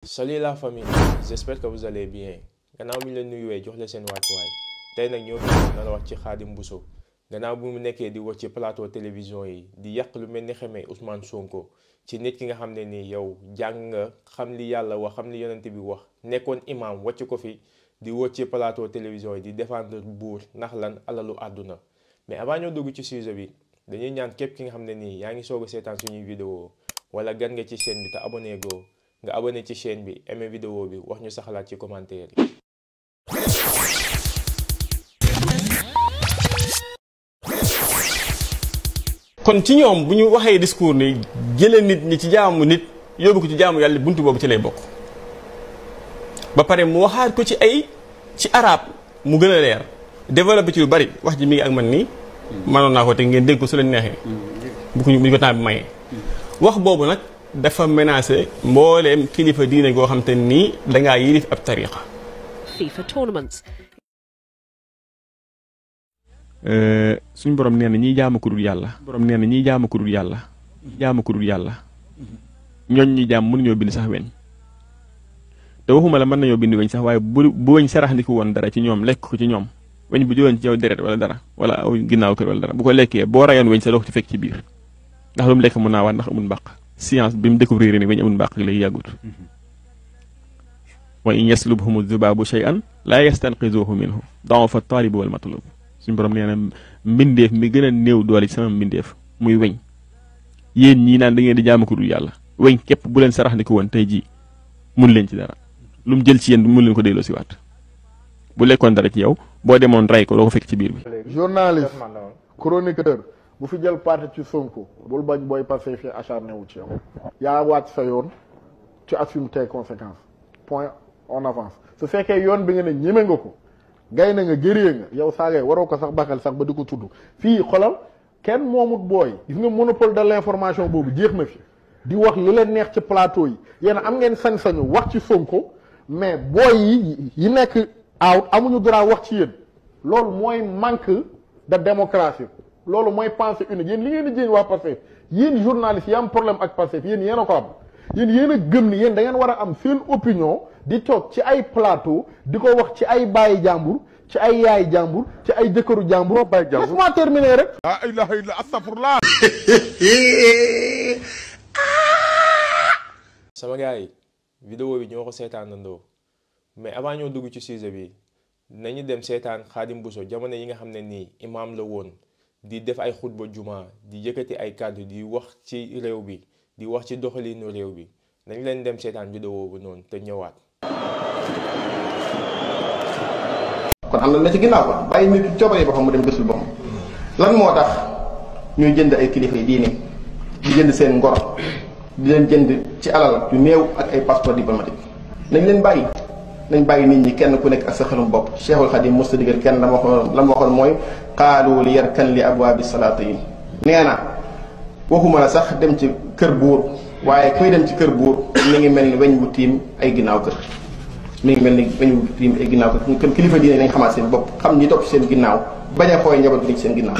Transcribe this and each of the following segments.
Salut la famille, j'espère que vous allez bien. Gannaaw mi leen nuyuwee jox la seen wàccuwaay tey nag ñoo fi na la wax ci Khadim Bousso gannaaw bu mu nekkee di wax ci plateau télévision yi di yàq lu mel ni xamee Ousmane Sonko ci nit ki nga xam ne nii yow jàng nga xam li yàlla wax xam li yonent bi wax nekkoon imam wàcc ko fi di wax ci plateau télévision yi di défendre buur ndax lan alalu àdduna. Mais avant ñoo dugg ci sujet bi dañuy ñaan képp ki nga xam ne nii yaa ngi soog a seetaan suñuy vidéo wala gan nga ci chaîne bi te abonné go nga abonné ci chaîne bi aimé vidéo bi wax ñu sa xalaat ci commentaire yi. kon ci ñoom bu ñu waxee discours ni jëlee nit ñi ci jaamu nit yóbbu ko ci jaamu yàlla buntu boobu ci lay bokk ba pare mu waxaat ko ci arab mu gën a leer développé ci lu bari wax ji mi ngi ak man nii mënoon naa ko te ngeen dégg ko su leen neexee bu ko temps bi mayee wax boobu nag dafa menacé mbooleem kilifa diine goo xam te nii dangaa yilif ab tariqa FIFA tournaments. suñ borom nee na ñiy jaamu ku dul yàlla jaamu ku dul yàlla ñooñ ñi jaam mënuñoo bind sax weñ te waxuma la mën nañoo bind weñ sax waaye bu weñ sarax ndiku woon dara ci ñoom lekk ko ci ñoom weñ bu jógoon ci yow deret wala dara wala aw ginnaaw kër wala dara bu ko lekkee boo rayoon weñ sa doo ko ci fekk ci biir ndax lu mu lekk mën naa waat ndax amul mbàq science bi mu découvrir ni weñ amul mbàq léegi yàggut wa in yaslubhumu dhubaabu shay'an laa yastanqizuhu minhu da'ufa at-taalib wal matlub suñu borom nee na mbindeef mi gën a néew doole ci sama mbindeef muy weñ yéen ñii naan da ngeen di jaamu ko dul yàlla weñ képp bu leen sarax ndi ko woon tey jii mun leen ci dara lu mu jël ci yéen mun leen ko delloo si waat bu lekkoon dara ci yow boo demoon ray ko doo ko fekk ci biir bi. journaliste chroniqueur bu fi jël parti ci Sonko bul bañ booy passé fi acharné wu ci yow yaa wàcc sa yoon tu assumes tes conséquences point on avance su fekkee yoon bi nga ne ñeme nga ko gay na nga gëree nga yow saagay waroo ko sax baxal sax ba di ko tudd fii xolal kenn moomut booy gis nga monopole de l'information boobu jeex na fi di wax li leen neex ci plateau yi yéen am ngeen sañ-sañu wax ci Sonko mais booy yi nekk out amuñu droit wax ci yéen loolu mooy manque de démocratie loolu mooy pensée unique yéen li ngeen di jéem waa Pastef yéen journalistes yi am problème ak Pastef yéen a ko am yéen a gëm ni yéen da ngeen war a am seen opinion di toog ci ay plateau di ko wax ci ay bàyyi jàmbur ci ay yaay jàmbur ci ay jëkkëru jàmbur. laisse-moi terminer rek. ah ilaha illa astaghfirullah. sama gars yi vidéo bi ñoo ko seetaanandoo mais avant ñoo dugg ci sujet bi nañu dem seetaan Khadim Bousso jamono yi nga xam ne nii imaam la woon di def ay xutba juma di yëkkati ay kàddu di wax ci réew bi di wax ci doxalinu réew bi nañ leen dem seetaan vidéo bu noonu te ñëwaat. kon am na la ci ginnaaw ko bàyyi nit ki coobare boppam mu dem gësul boppam lan moo tax ñuy jënd ay kilifa yi diine di jënd seen ngor di leen jënd ci alal yu néew ak ay passeport diplomatique nañ leen bàyyi nañ bàyyi nit ñi kenn ku nekk ak sa xelum bopp Cheikhul Khadim mos a digal kenn la ma waxoon mooy qaalu li yarkan li abwaabi salaatiin nee na waxuma la sax dem ci kër buur waaye kuy dem ci kër buur mi ngi mel ni weñ bu tiim ay ginnaaw kër mi ngi mel ni weñ bu tiim ay ginnaaw kër kon kilifa diine nañ xamaat seen bopp xam ñi topp seen ginnaaw bañ a xooy njaboot gi ci seen ginnaaw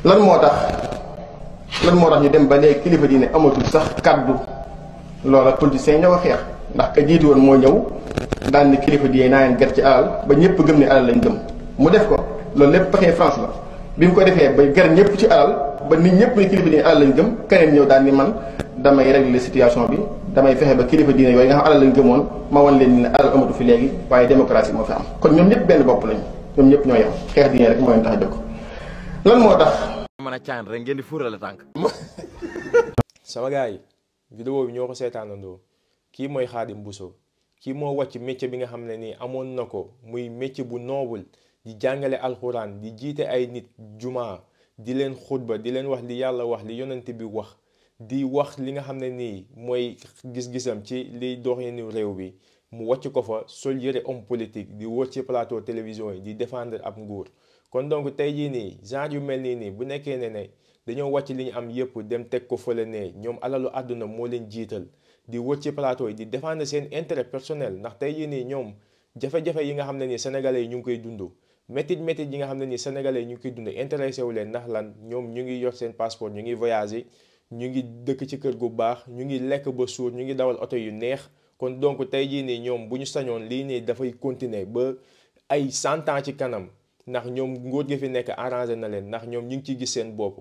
lan moo tax ñu dem ba léegi kilifa diine amatul sax kaddu loola politiciens ñoo ko xeex ndax ka jiitu woon moo ñëw daan ni kilifa diine naa leen ger ci alal ba ñëpp gëm ne alal lañ gëm mu def ko loolu lépp pexee France la bi mu ko defee ba ger ñëpp ci alal ba nit ñëpp ni kilifa diine alal lañ gëm keneen ñëw daal ni man damay régler situation bi damay fexe ba kilifa diine yooyu nga xam alal lañ gëmoon ma wan leen ne alal amatu fi léegi waaye démocratie moo fi am kon ñoom ñëpp benn bopp lañu ñoom ñëpp ñoo yem xeex diine rek moo leen tax a jóg lan moo tax mën a caan rek ngeen di fuurale tànk. sama gars yi vidéo bi ñoo ko seetaanandoo kii mooy Khadim Bousso kii moo wàcc métier bi nga xam ne nii amoon na ko muy métier bu noble di jàngale alxuraan di jiite ay nit juma di leen xutba di leen wax li yàlla wax li yonent bi wax di wax li nga xam ne nii mooy gis-gisam ci liy doxinu réew bi mu wàcc ko fa sol yëre homme politique di wër ci plateau télévision yi di défendre ab nguur kon donc tey jii nii genre yu mel nii bu nekkee ne dañoo wàcc li ñu am yëpp dem teg ko fële ne ñoom alalu àdduna moo leen jiital di wër ci plateau yi di défendre seen intérêt personnel ndax tey jii nii ñoom jafe-jafe yi nga xam ne nii sénégalais yi ñu ngi koy dund métit yi nga xam ne nii sénégalais yi ñu ngi koy dund intéressé wu leen ndax lan ñoom ñu ngi yor seen passeport ñu ngi voyager ñu ngi dëkk ci kër gu baax ñu ngi lekk ba suur ñu ngi dawal oto yu neex kon donc tey jii nii ñoom bu ñu sañoon lii nii dafay continuer ba ay 100 ans ci kanam ndax ñoom nguur gi fi nekk arrangé na leen ndax ñoom ñu ngi ciy gis seen bopp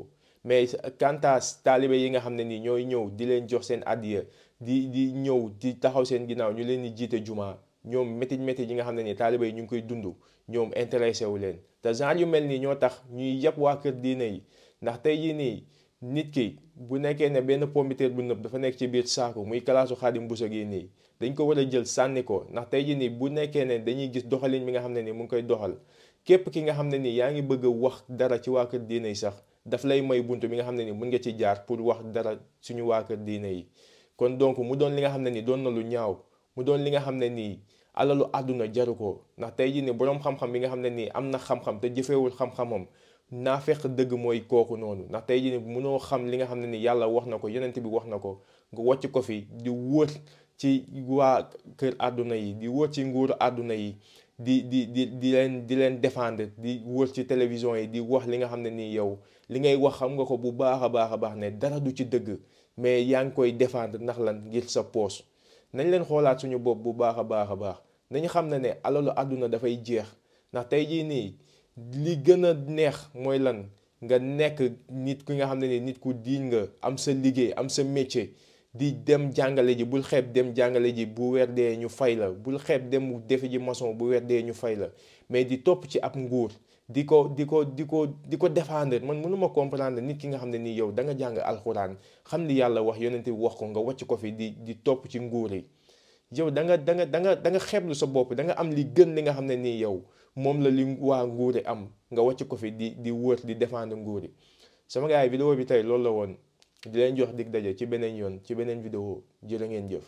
mais quant à taalibe yi nga xam ne nii ñooy ñëw di leen jox seen addiya di ñëw di taxaw seen ginnaaw ñu leen di jiite jumaa ñoom métit yi nga xam ne nii taalibe yi ñu ngi koy dund ñoom intéressé wu leen te genre yu mel nii ñoo tax ñuy yëpp waa kër diine yi ndax tey jii nii nit ki bu nekkee ne benn pompiteer bu nëb dafa nekk ci biir saako muy kalaasu Xaadim Buso gi nii dañ ko war a jël sànni ko ndax tey jii nii bu nekkee ne dañuy gis doxalin bi nga xam ne nii mu ngi koy doxal képp ki nga xam ne nii yaa ngi bëgg a wax dara ci waa kër diine yi sax daf lay may buntu bi nga xam ne nii mën nga ci jaar pour wax dara suñu waa kër diine yi kon donc mu doon li nga xam ne nii doon na lu ñaaw mu doon li nga xam ne nii alalu àdduna jaru ko ndax tey jii nii boroom xam-xam bi nga xam ne nii am na xam-xam te jëfewul xam-xamam naa fekk dëgg mooy kooku noonu ndax tey jii nii mënoo xam li nga xam ne ni yàlla wax na ko yonent bi wax na ko nga wàcc ko fi di wër ci waa kër àdduna yi di wër ci nguuru àdduna yi di leen défendre di wër ci télévision yi di wax li nga xam ne nii yow li ngay wax xam nga ko bu baax a baax ne dara du ci dëgg mais yaa ngi koy défendre ndax lan ngir sa poos nañ leen xoolaat suñu bopp bu baax a baax nañu xam ne alalu àdduna dafay jeex ndax tey jii nii li gën a neex mooy lan nga nekk nit ki nga xam ne ni nit ku diiñ nga am sa liggéey am sa métier di dem jàngale ji bul xeeb dem jàngale ji bu weer dee ñu fay la bul xeeb dem defi ji maçon bu weer dee ñu fay la mais di topp ci ab nguur di ko défendre man mënuma comprendre nit ki nga xam ne nii yow da nga jàng alxuraan xam li yàlla wax yonent bi wax ko nga wàcc ko fi di topp ci nguur yi yow da nga xeeblu sa bopp da nga am li gën li nga xam ne nii yow moom la li waa nguuri am nga wàcc ko fi di wër di défendre nguuri sama gars yi vidéo bi tey loolu la woon di leen jox dig daje ci beneen yoon ci beneen vidéo jërë ngeen jëf